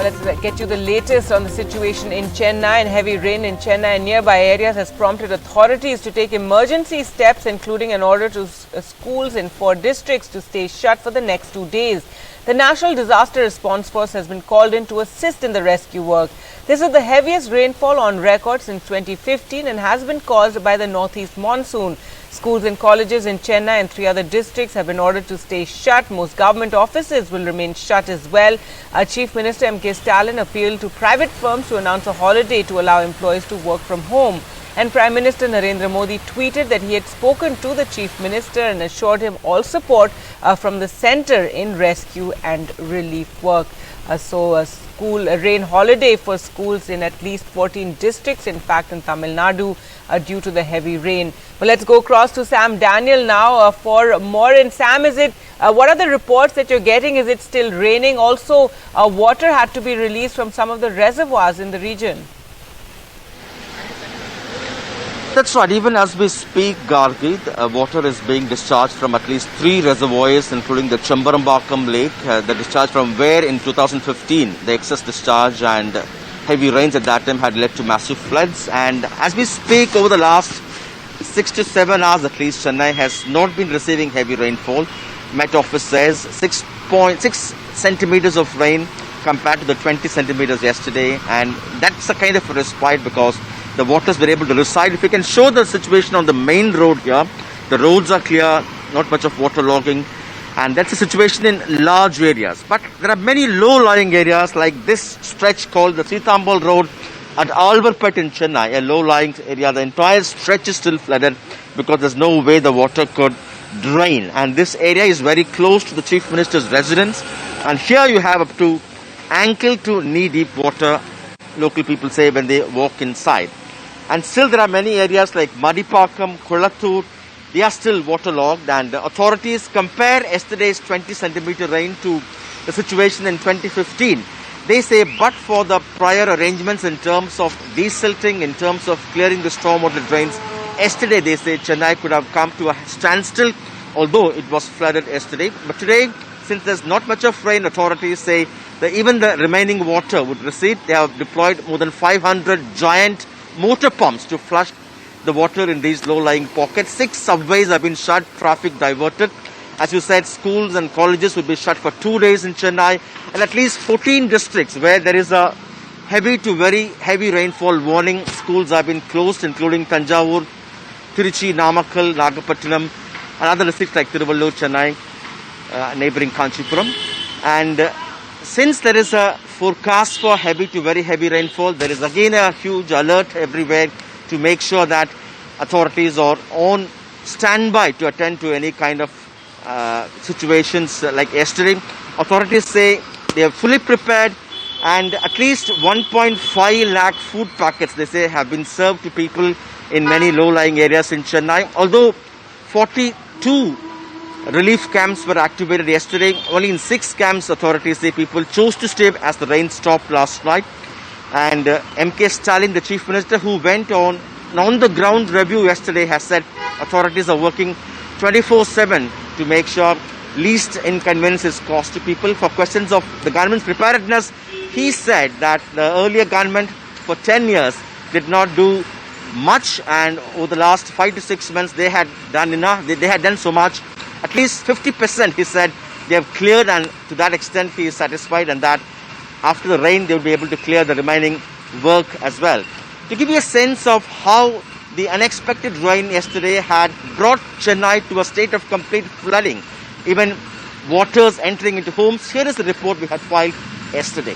Well, let's get you the latest on the situation in Chennai. And heavy rain in Chennai and nearby areas has prompted authorities to take emergency steps, including an order to schools in 4 districts to stay shut for the next 2 days. The National Disaster Response Force has been called in to assist in the rescue work. This is the heaviest rainfall on record since 2015 and has been caused by the northeast monsoon. Schools and colleges in Chennai and 3 other districts have been ordered to stay shut. Most government offices will remain shut as well. Chief Minister M.K. Stalin appealed to private firms to announce a holiday to allow employees to work from home. And Prime Minister Narendra Modi tweeted that he had spoken to the Chief Minister and assured him all support from the centre in rescue and relief work. So a school rain holiday for schools in at least 14 districts, in fact in Tamil Nadu, due to the heavy rain. Well, let's go across to Sam Daniel now for more. And Sam, what are the reports that you're getting? Is it still raining? Also, water had to be released from some of the reservoirs in the region. That's right. Even as we speak, Gargi, water is being discharged from at least 3 reservoirs, including the Chambarambakam Lake, the discharge from where in 2015 the excess discharge and heavy rains at that time had led to massive floods. And as we speak, over the last 6 to 7 hours at least, Chennai has not been receiving heavy rainfall. Met Office says 6.6 centimeters of rain compared to the 20 centimeters yesterday, and that's a kind of a respite because the waters were able to reside. If we can show the situation on the main road here, the roads are clear, not much of water logging, and that's the situation in large areas. But there are many low-lying areas like this stretch called the Sitambal Road at Alvarpet in Chennai, a low-lying area. The entire stretch is still flooded because there's no way the water could drain. And this area is very close to the Chief Minister's residence. And here you have up to ankle to knee-deep water, local people say, when they walk inside. And still there are many areas like Madipakam, Kolattur, they are still waterlogged, and the authorities compare yesterday's 20 centimeter rain to the situation in 2015. They say but for the prior arrangements in terms of desilting, in terms of clearing the stormwater drains, yesterday they say Chennai could have come to a standstill, although it was flooded yesterday. But today, since there's not much of rain, authorities say that even the remaining water would recede. They have deployed more than 500 giant motor pumps to flush the water in these low-lying pockets. 6 subways have been shut, traffic diverted. As you said, schools and colleges will be shut for 2 days in Chennai, and at least 14 districts where there is a heavy to very heavy rainfall warning. Schools have been closed, including Tanjavur, Tiruchi, Namakkal, Nagapattinam, and other districts like Tiruvallur, Chennai, neighbouring Kanchipuram. And since there is a forecast for heavy to very heavy rainfall, there is again a huge alert everywhere to make sure that authorities are on standby to attend to any kind of situations like yesterday. Authorities say they are fully prepared, and at least 1.5 lakh food packets, they say, have been served to people in many low-lying areas in Chennai. Although 42 relief camps were activated yesterday, only in 6 camps authorities say people chose to stay as the rain stopped last night. And M.K. Stalin, the Chief Minister, who went on the ground review yesterday, has said authorities are working 24/7 to make sure least inconvenience is caused to people. For questions of the government's preparedness, he said that the earlier government for 10 years did not do much, and over the last 5 to 6 months they had done enough. They had done so much. At least 50%, he said, they have cleared, and to that extent he is satisfied, and that after the rain they will be able to clear the remaining work as well. To give you a sense of how the unexpected rain yesterday had brought Chennai to a state of complete flooding, even waters entering into homes, here is the report we had filed yesterday.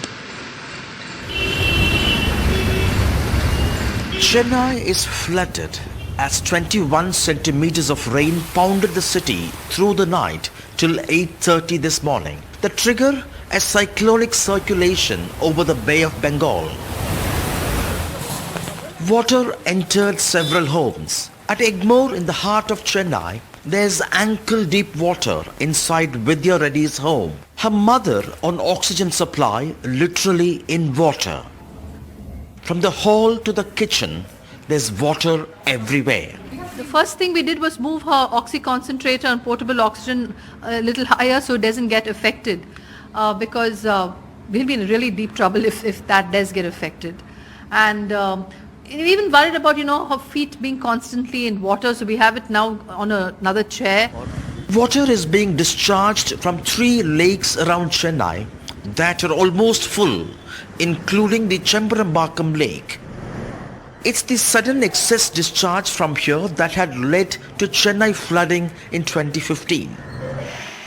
Chennai is flooded as 21 centimeters of rain pounded the city through the night till 8:30 this morning. The trigger, a cyclonic circulation over the Bay of Bengal. Water entered several homes. At Egmore, in the heart of Chennai, there's ankle-deep water inside Vidya Reddy's home. Her mother on oxygen supply, literally in water. From the hall to the kitchen, there's water everywhere. The first thing we did was move her oxy concentrator and portable oxygen a little higher so it doesn't get affected because we'll be in really deep trouble if that does get affected. And we're even worried about, her feet being constantly in water. So we have it now on another chair. Water is being discharged from 3 lakes around Chennai that are almost full, including the Chembarambakkam Lake. It's the sudden excess discharge from here that had led to Chennai flooding in 2015.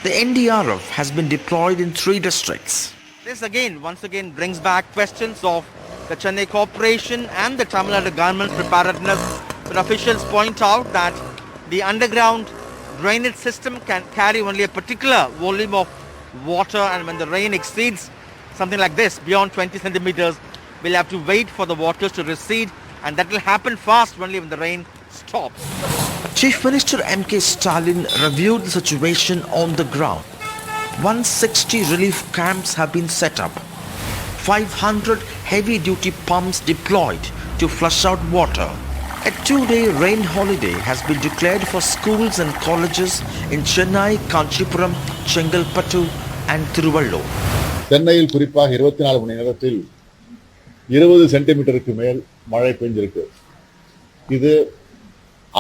The NDRF has been deployed in 3 districts. This once again brings back questions of the Chennai Corporation and the Tamil Nadu government's preparedness. But officials point out that the underground drainage system can carry only a particular volume of water, and when the rain exceeds something like this, beyond 20 centimeters, we'll have to wait for the waters to recede, and that will happen fast only when the rain stops. Chief Minister M.K. Stalin reviewed the situation on the ground. 160 relief camps have been set up. 500 heavy-duty pumps deployed to flush out water. A 2-day rain holiday has been declared for schools and colleges in Chennai, Kanchipuram, Chengalpattu and Thiruvallur. சென்னையில் குறிப்பாக 24 மணி நேரத்தில் 20 சென்டிமீட்டருக்கு மேல் மழை பெய்திருக்கு. இது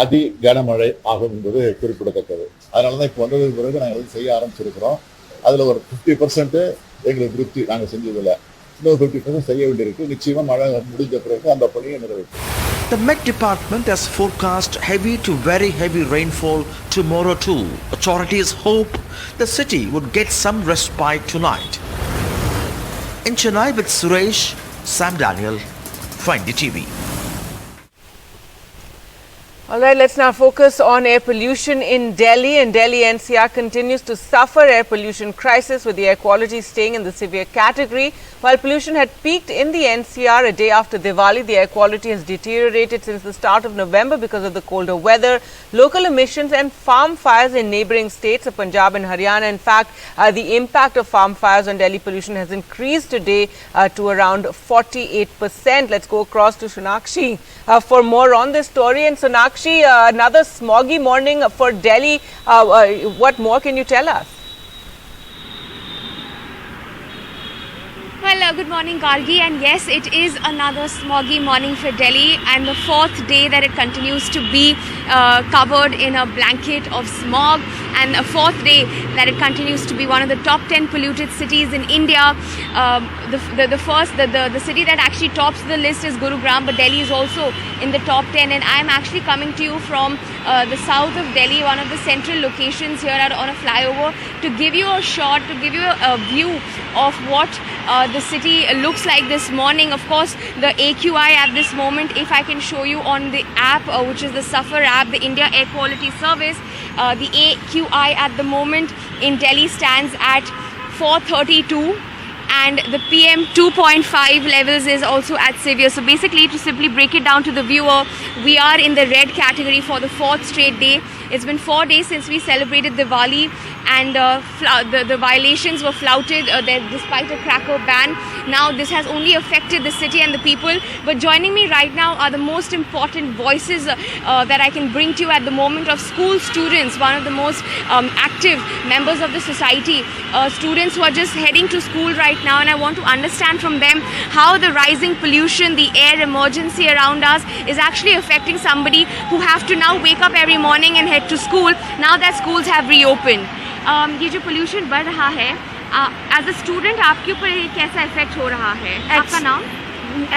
அதி கனமழை ஆகும் என்பது குறிப்பிடத்தக்கது. அதனால தான் இப்போ வந்ததுக்கு பிறகு நாங்கள் செய்ய ஆரம்பிச்சிருக்கிறோம். அதில் ஒரு 50% எங்களுக்கு திருப்தி நாங்கள் செஞ்சதில்லை. இன்னொரு 50% செய்ய வேண்டியிருக்கு. நிச்சயமாக மழை முடிஞ்ச பிறகு அந்த பணியை நிறைவேற்றும். The Met Department has forecast heavy to very heavy rainfall tomorrow too. Authorities hope the city would get some respite tonight. In Chennai with Suresh, Sam Daniel, Find TV. All right, let's now focus on air pollution in Delhi. And Delhi NCR continues to suffer air pollution crisis, with the air quality staying in the severe category. While pollution had peaked in the NCR a day after Diwali, the air quality has deteriorated since the start of November because of the colder weather, local emissions and farm fires in neighbouring states of Punjab and Haryana. In fact, the impact of farm fires on Delhi pollution has increased today to around 48%. Let's go across to Sonakshi for more on this story. And Sonakshi, another smoggy morning for Delhi. What more can you tell us? Well, good morning, Gargi, and yes, it is another smoggy morning for Delhi, and the 4th day that it continues to be covered in a blanket of smog, and a 4th day that it continues to be one of the top 10 polluted cities in India. The city that actually tops the list is Gurugram, but Delhi is also in the top 10, and I am actually coming to you from the south of Delhi, one of the central locations here on a flyover, to give you a shot, to give you a view of what the city looks like this morning. Of course, the AQI at this moment, if I can show you on the app, which is the SAFAR app, the India Air Quality Service, the AQI at the moment in Delhi stands at 432. And the PM 2.5 levels is also at severe. So basically, to simply break it down to the viewer, we are in the red category for the 4th straight day. It's been 4 days since we celebrated Diwali, and the violations were flouted despite a cracker ban. Now this has only affected the city and the people. But joining me right now are the most important voices that I can bring to you at the moment of school students, one of the most active members of the society, students who are just heading to school right now, and I want to understand from them how the rising pollution, the air emergency around us is actually affecting somebody who have to now wake up every morning and head to school now that schools have reopened. ये जो pollution बढ़ रहा है, as a student आपके ऊपर ये कैसा effect हो रहा है? आपका नाम?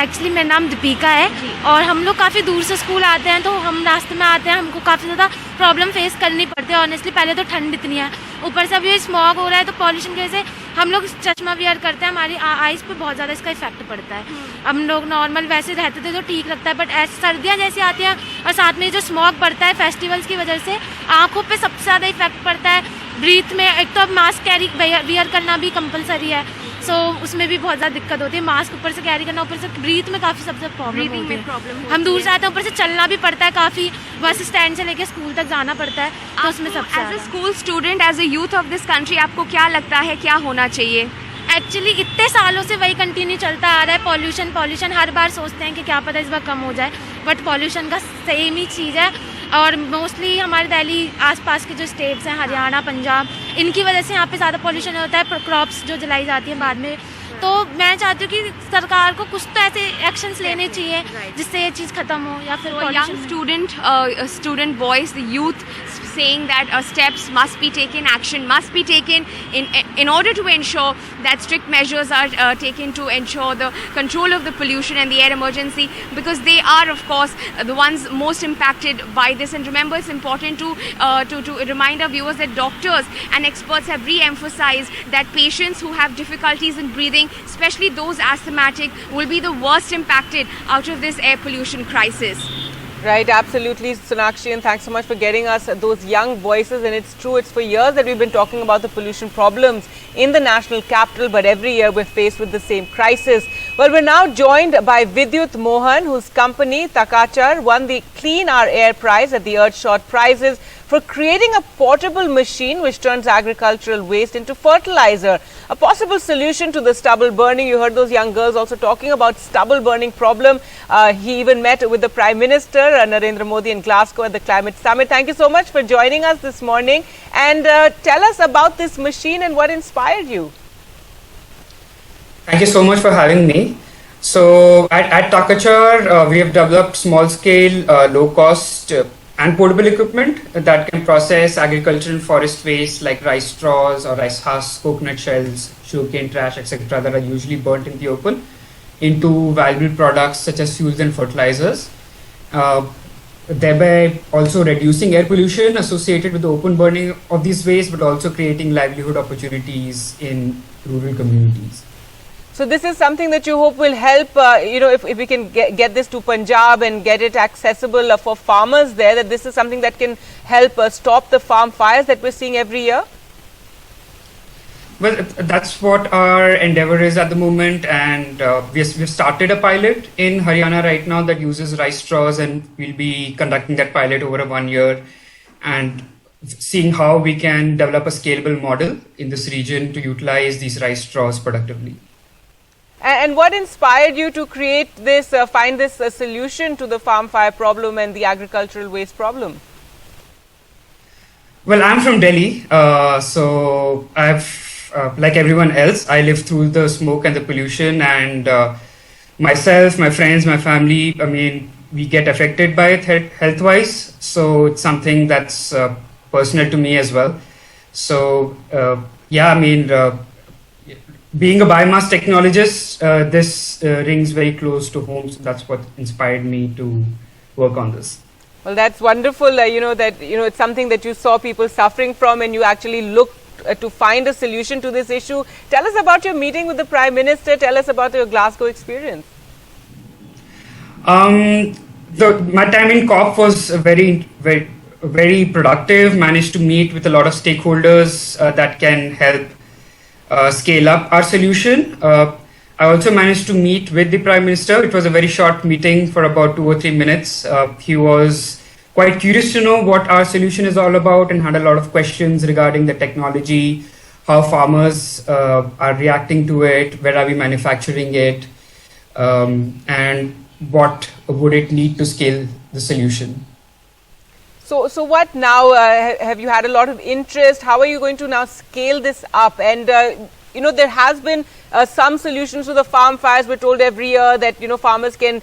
एक्चुअली मेरा नाम दीपिका है, और हम लोग काफ़ी दूर से स्कूल आते हैं, तो हम रास्ते में आते हैं, हमको काफ़ी ज़्यादा प्रॉब्लम फेस करनी पड़ती है। ऑनेस्टली पहले तो ठंड इतनी है, ऊपर से अभी स्मॉग हो रहा है, तो पॉल्यूशन की वजह से हम लोग चश्मा वियर करते हैं, हमारी आइज़ पे बहुत ज़्यादा इसका इफेक्ट पड़ता है। हम लोग नॉर्मल वैसे रहते थे तो ठीक लगता है, बट ऐसे सर्दियाँ जैसी आती हैं और साथ में जो स्मॉग बढ़ता है फेस्टिवल्स की वजह से, आँखों पे सबसे ज़्यादा इफेक्ट पड़ता है। ब्रीथ में एक तो अब मास्क कैरी वियर करना भी कंपलसरी है, सो उसमें भी बहुत ज़्यादा दिक्कत होती है। मास्क ऊपर से कैरी करना, ऊपर से ब्रीथ में काफ़ी सबसे प्रॉब्लम होती है। हम दूर से आते हैं, ऊपर से चलना भी पड़ता है काफ़ी, बस स्टैंड से लेके स्कूल तक जाना पड़ता है, तो उसमें सबसे as a school student, as a youth of this country, आपको क्या लगता है क्या होना चाहिए? एक्चुअली इतने सालों से वही कंटिन्यू चलता आ रहा है, पॉल्यूशन हर बार सोचते हैं कि क्या पता इस बार कम हो जाए, बट पॉल्यूशन का सेम ही चीज़ है। और मोस्टली हमारे दिल्ली आसपास के जो स्टेट्स हैं, हरियाणा, पंजाब, इनकी वजह से यहाँ पे ज़्यादा पॉल्यूशन होता है। क्रॉप्स जो जलाई जाती हैं बाद में, तो मैं चाहती हूँ कि सरकार को कुछ तो ऐसे एक्शंस लेने चाहिए जिससे ये चीज़ खत्म हो, या फिर So a young student voice, the youth saying that steps must be taken, action must be taken in order to ensure that strict measures are taken to ensure the control of the pollution and the air emergency, because they are of course the ones most impacted by this. And remember, it's important to remind our viewers that doctors and experts have re-emphasized that patients who have difficulties in breathing, especially those asthmatic, will be the worst impacted out of this air pollution crisis. Right, absolutely, Sonakshi, and thanks so much for getting us those young voices. And it's true, it's for years that we've been talking about the pollution problems in the national capital, but every year we're faced with the same crisis. Well, we're now joined by Vidyut Mohan, whose company Takachar won the Clean Our Air Prize at the Earthshot Prizes for creating a portable machine which turns agricultural waste into fertilizer. A possible solution to the stubble burning. You heard those young girls also talking about stubble burning problem. He even met with the Prime Minister Narendra Modi in Glasgow at the Climate Summit. Thank you so much for joining us this morning, and tell us about this machine and what inspired you. Thank you so much for having me. So at Takachar, we have developed small-scale, low-cost and portable equipment that can process agricultural and forest waste like rice straws or rice husks, coconut shells, sugarcane trash, etc. that are usually burnt in the open into valuable products such as fuels and fertilizers, thereby also reducing air pollution associated with the open burning of these waste, but also creating livelihood opportunities in rural communities. So this is something that you hope will help, if we can get this to Punjab and get it accessible for farmers there, that this is something that can help stop the farm fires that we're seeing every year? Well, that's what our endeavor is at the moment, and we've started a pilot in Haryana right now that uses rice straws, and we'll be conducting that pilot over 1 year and seeing how we can develop a scalable model in this region to utilize these rice straws productively. And what inspired you to create this, find this solution to the farm fire problem and the agricultural waste problem? Well, I'm from Delhi, so I've, like everyone else, I live through the smoke and the pollution, and myself, my friends, my family, I mean, we get affected by it health-wise, so it's something that's personal to me as well. So, being a biomass technologist, this rings very close to home, so that's what inspired me to work on this. Well, that's wonderful, it's something that you saw people suffering from and you actually looked to find a solution to this issue. Tell us about your meeting with the Prime Minister. Tell us about your Glasgow experience. My time in COP was very, very, very productive. Managed to meet with a lot of stakeholders that can help scale up our solution. I also managed to meet with the Prime Minister. It was a very short meeting for about 2 or 3 minutes. He was quite curious to know what our solution is all about and had a lot of questions regarding the technology, how farmers are reacting to it, where are we manufacturing it, and what would it need to scale the solution. So what now? Have you had a lot of interest? How are you going to now scale this up? And there has been some solutions to the farm fires. We're told every year that farmers can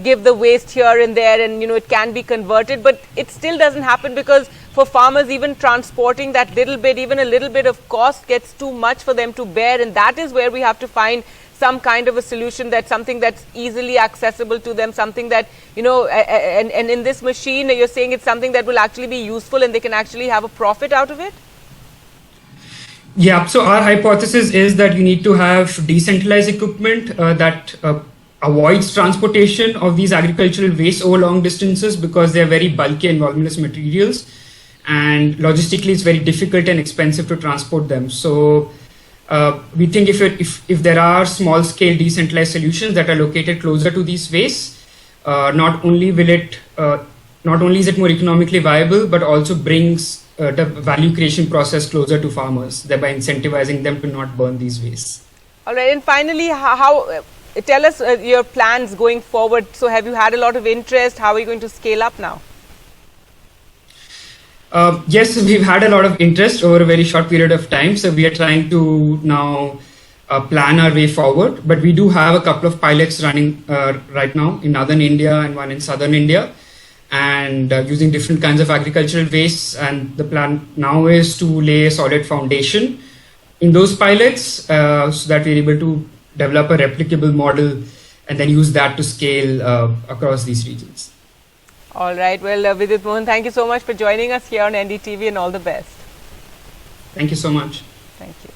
give the waste here and there, and it can be converted, but it still doesn't happen because for farmers, even transporting that little bit, even a little bit of cost gets too much for them to bear, and that is where we have to find some kind of a solution, that's something that's easily accessible to them, something that, and in this machine, you're saying it's something that will actually be useful and they can actually have a profit out of it? Yeah, so our hypothesis is that you need to have decentralized equipment that avoids transportation of these agricultural waste over long distances because they're very bulky and voluminous materials, and logistically it's very difficult and expensive to transport them. So we think if there are small scale decentralized solutions that are located closer to these wastes, not only is it more economically viable, but also brings the value creation process closer to farmers, thereby incentivizing them to not burn these wastes. All right, and finally, how tell us your plans going forward. So have you had a lot of interest? How are you going to scale up now? Yes, we've had a lot of interest over a very short period of time. So we are trying to now plan our way forward. But we do have a couple of pilots running right now in northern India and one in southern India, and using different kinds of agricultural wastes. And the plan now is to lay a solid foundation in those pilots so that we're able to develop a replicable model and then use that to scale across these regions. All right. Well, Vidit Mohan, thank you so much for joining us here on NDTV, and all the best. Thank you so much. Thank you.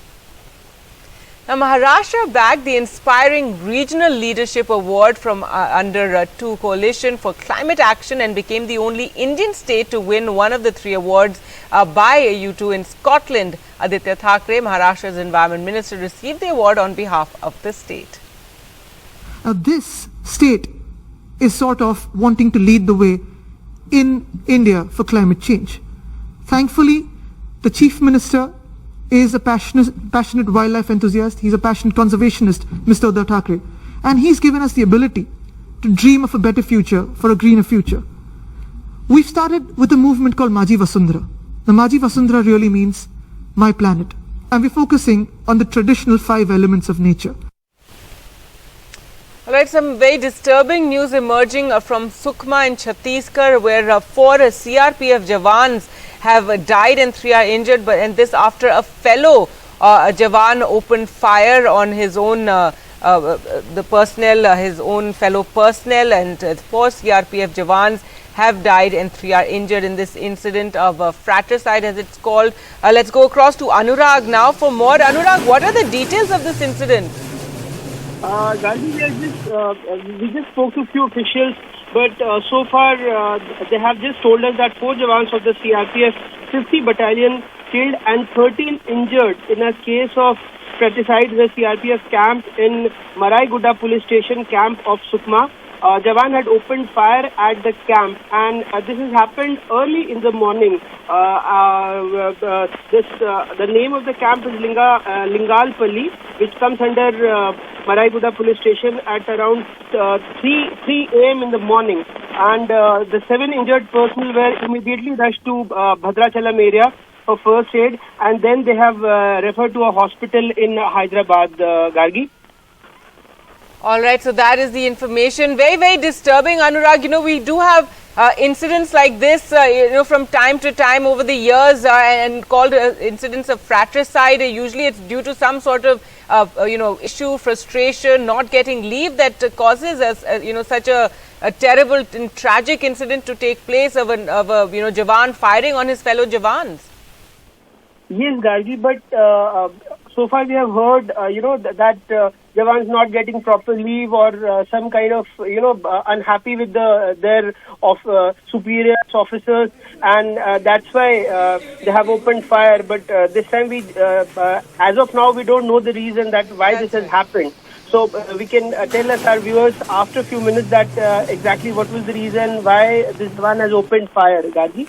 Now, Maharashtra bagged the Inspiring Regional Leadership Award from under 2 Coalition for Climate Action and became the only Indian state to win one of the 3 awards by U2 in Scotland. Aditya Thackeray, Maharashtra's Environment Minister, received the award on behalf of the state. This state is sort of wanting to lead the way in India for climate change. Thankfully, the Chief Minister is a passionate wildlife enthusiast. He's a passionate conservationist, Mr. Uddhav Thackeray. And he's given us the ability to dream of a better future, for a greener future. We've started with a movement called Maji Vasundhara. The Maji Vasundhara really means my planet. And we're focusing on the traditional 5 elements of nature. All right, some very disturbing news emerging from Sukma in Chhattisgarh, where 4 CRPF Jawans have died and 3 are injured, and this after a fellow Jawan opened fire on his own the personnel, his own fellow personnel, and 4 CRPF Jawans have died and 3 are injured in this incident of fratricide, as it's called. Let's go across to Anurag now for more. Anurag, what are the details of this incident? Gandhi, we just spoke to a few officials, but so far they have just told us that 4 Jawans of the CRPF 50 Battalion killed and 13 injured in a case of fratricide in the CRPF camp in Maraiguda police station camp of Sukma. Jawan had opened fire at the camp, and this has happened early in the morning. The name of the camp is Lingalpalli, which comes under Maraiguda police station at around 3 a.m. in the morning. And the 7 injured personnel were immediately rushed to Bhadrachalam area for first aid, and then they have referred to a hospital in Hyderabad, Gargi. All right, so that is the information. Very, very disturbing, Anurag. You know, we do have incidents like this, from time to time over the years, and called incidents of fratricide. Usually it's due to some sort of, issue, frustration, not getting leave that causes us, such a terrible and tragic incident to take place of a Jawan firing on his fellow Jawans. Yes, Gargi, but so far we have heard, that Jawans not getting proper leave or some kind of, unhappy with their superior officers, and that's why they have opened fire. But this time as of now, we don't know the reason that why this has happened. So we can tell us, our viewers, after a few minutes that exactly what was the reason why this one has opened fire, Gargi.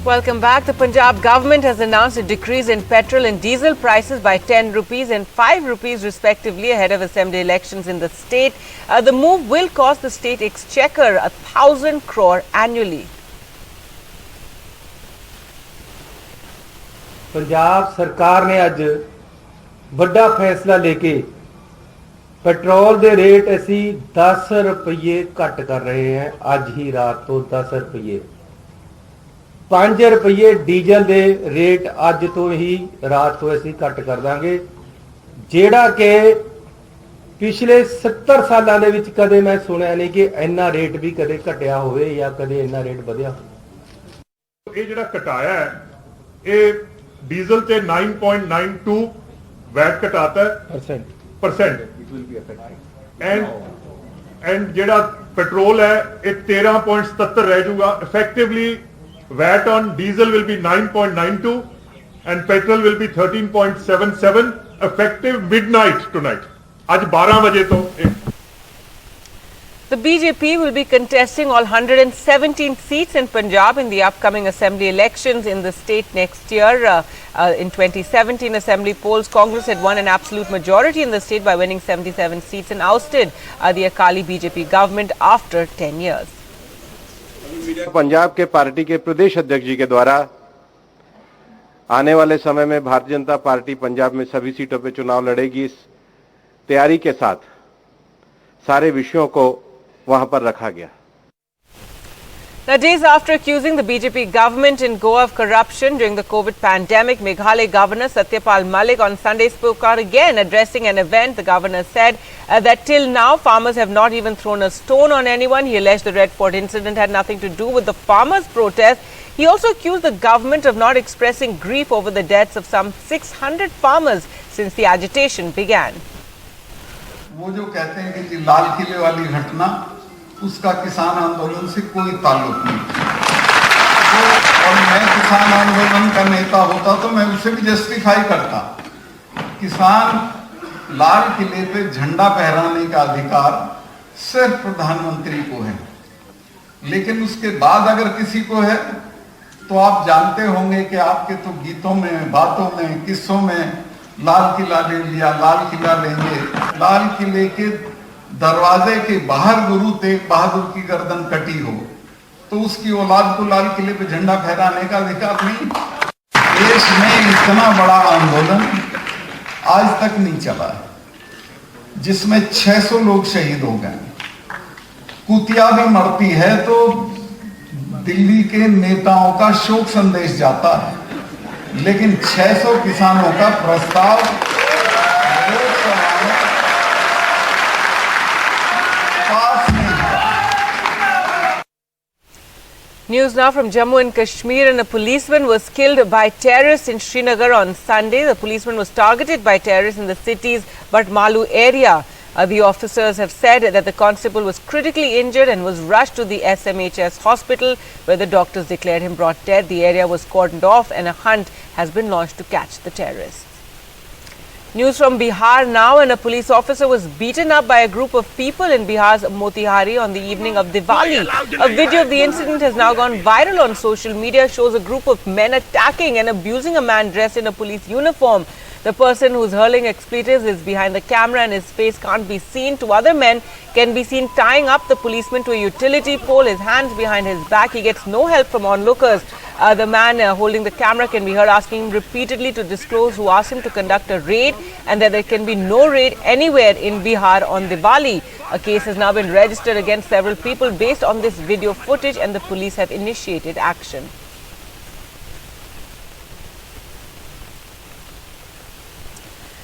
Welcome back. The Punjab government has announced a decrease in petrol and diesel prices by 10 rupees and 5 rupees respectively ahead of assembly elections in the state. The move will cost the state exchequer 1,000 crore annually. Punjab सरकार ने अज बड़ा फैसला लेके petrol दे rate असी 10 रुपये घट कर रहे हैं। आज ही रात तो 10 रुपये 5 रुपये डीजल दे रेट अज तो ही रात तो असी घट कर देंगे, जेड़ा के पिछले 70 सालों दे विच कदे मैं सुनिया नहीं कि इन्ना रेट भी कदे घटिया होवे या कदे इन्ना रेट वधिया। ये जिहड़ा घटाया है ये डीजल ते 9.92 वैट घटाता है परसेंट एंड जेड़ा पेट्रोल है ये 13.77 रह जाऊगा। Effectively VAT on diesel will be 9.92 and petrol will be 13.77 effective midnight tonight. आज 12 बजे तो The BJP will be contesting all 117 seats in Punjab in the upcoming assembly elections in the state next year. In 2017 assembly polls, Congress had won an absolute majority in the state by winning 77 seats and ousted the Akali BJP government after 10 years. Punjab के party के प्रदेश अध्यक्ष जी के द्वारा आने वाले समय में Bharatiya Janata party Punjab में सभी सीटों पे चुनाव लड़ेगी। इस तैयारी के साथ सारे विषयों को वहां पर रखा गया। Now, days after accusing the BJP government in Goa of corruption during the COVID pandemic, Meghalaya Governor Satyapal Malik on Sunday spoke out again. Addressing an event, the governor said that till now farmers have not even thrown a stone on anyone. He alleged the Red Fort incident had nothing to do with the farmers' protest. He also accused the government of not expressing grief over the deaths of some 600 farmers since the agitation began. वो जो कहते हैं कि लाल किले वाली घटना, उसका किसान आंदोलन से कोई ताल्लुक नहीं। और मैं किसान आंदोलन का नेता होता तो मैं उसे भी जस्टिफाई करता। किसान लाल किले पे झंडा फहराने का अधिकार सिर्फ प्रधानमंत्री को है, लेकिन उसके बाद अगर किसी को है तो आप जानते होंगे कि आपके तो गीतों में, बातों में, किस्सों में लाल किला ले लिया, लाल किला लेंगे। लाल किले के दरवाजे के बाहर गुरु तेग बहादुर की गर्दन कटी हो तो उसकी औलाद को लाल किले पे झंडा फहराने का अधिकार नहीं। देश में इतना बड़ा आंदोलन आज तक नहीं चला है जिसमें 600 लोग शहीद हो गए। कुतिया भी मरती है तो दिल्ली के नेताओं का शोक संदेश जाता है, लेकिन 600 किसानों का प्रस्ताव News now from Jammu and Kashmir, and a policeman was killed by terrorists in Srinagar on Sunday. The policeman was targeted by terrorists in the city's Batmalu area. The officers have said that the constable was critically injured and was rushed to the SMHS hospital, where the doctors declared him brought dead. The area was cordoned off and a hunt has been launched to catch the terrorists. News from Bihar now, and a police officer was beaten up by a group of people in Bihar's Motihari on the evening of Diwali. A video of the incident has now gone viral on social media, shows a group of men attacking and abusing a man dressed in a police uniform. The person who's hurling expletives is behind the camera and his face can't be seen. Two other men can be seen tying up the policeman to a utility pole, his hands behind his back. He gets no help from onlookers. The man holding the camera can be heard asking him repeatedly to disclose who asked him to conduct a raid and that there can be no raid anywhere in Bihar on Diwali. A case has now been registered against several people based on this video footage, and the police have initiated action.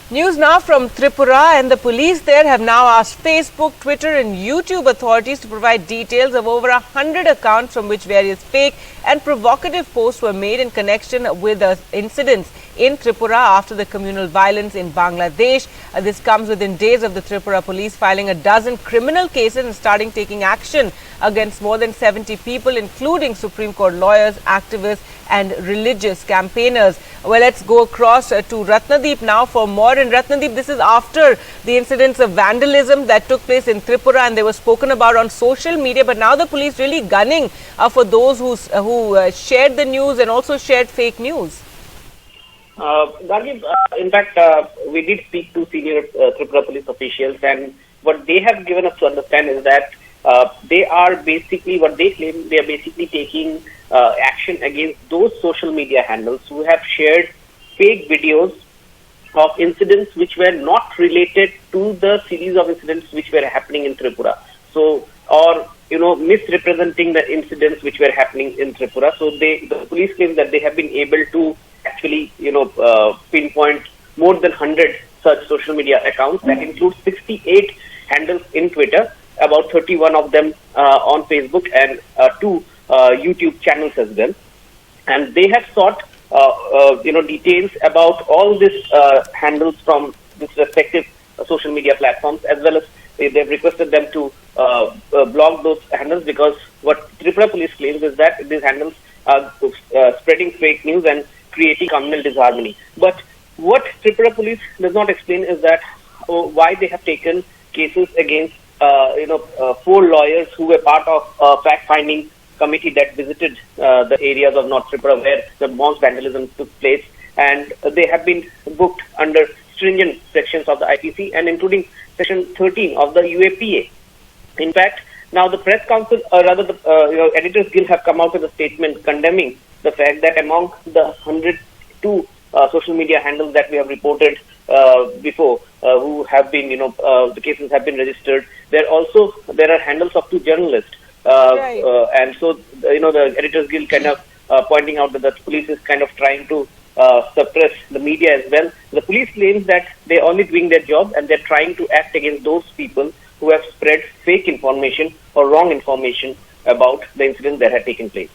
News now from Tripura, and the police there have now asked Facebook, Twitter and YouTube authorities to provide details of over 100 accounts from which various fake and provocative posts were made in connection with the incidents in Tripura after the communal violence in Bangladesh. This comes within days of the Tripura police filing a dozen criminal cases and starting taking action against more than 70 people, including Supreme Court lawyers, activists and religious campaigners. Well, let's go across to Ratnadeep now for more. In Ratnadeep, this is after the incidents of vandalism that took place in Tripura, and they were spoken about on social media. But now the police really gunning for those who shared the news and also shared fake news. Gargi, in fact, we did speak to senior Tripura police officials, and what they have given us to understand is that they are basically, what they claim, they are basically taking action against those social media handles who have shared fake videos of incidents which were not related to the series of incidents which were happening in Tripura. So, or misrepresenting the incidents which were happening in Tripura. So the police claim that they have been able to actually, pinpoint more than 100 such social media accounts. That includes 68 handles in Twitter, about 31 of them on Facebook, and 2 YouTube channels as well. And they have sought, details about all these handles from these respective social media platforms, as well as they've requested them to block those handles, because what Tripura police claims is that these handles are spreading fake news and creating communal disharmony. But what Tripura police does not explain is that why they have taken cases against 4 lawyers who were part of a fact-finding committee that visited the areas of North Tripura where the most vandalism took place, and they have been booked under stringent sections of the IPC and including section 13 of the UAPA. In fact, now the press council, the Editors Guild have come out with a statement condemning the fact that among the 100 two social media handles that we have reported before, who have been, the cases have been registered. There are handles of two journalists, and so the Editors Guild kind of pointing out that the police is kind of trying to suppress the media as well. The police claims that they're only doing their job and they're trying to act against those people who have spread fake information or wrong information about the incident that had taken place.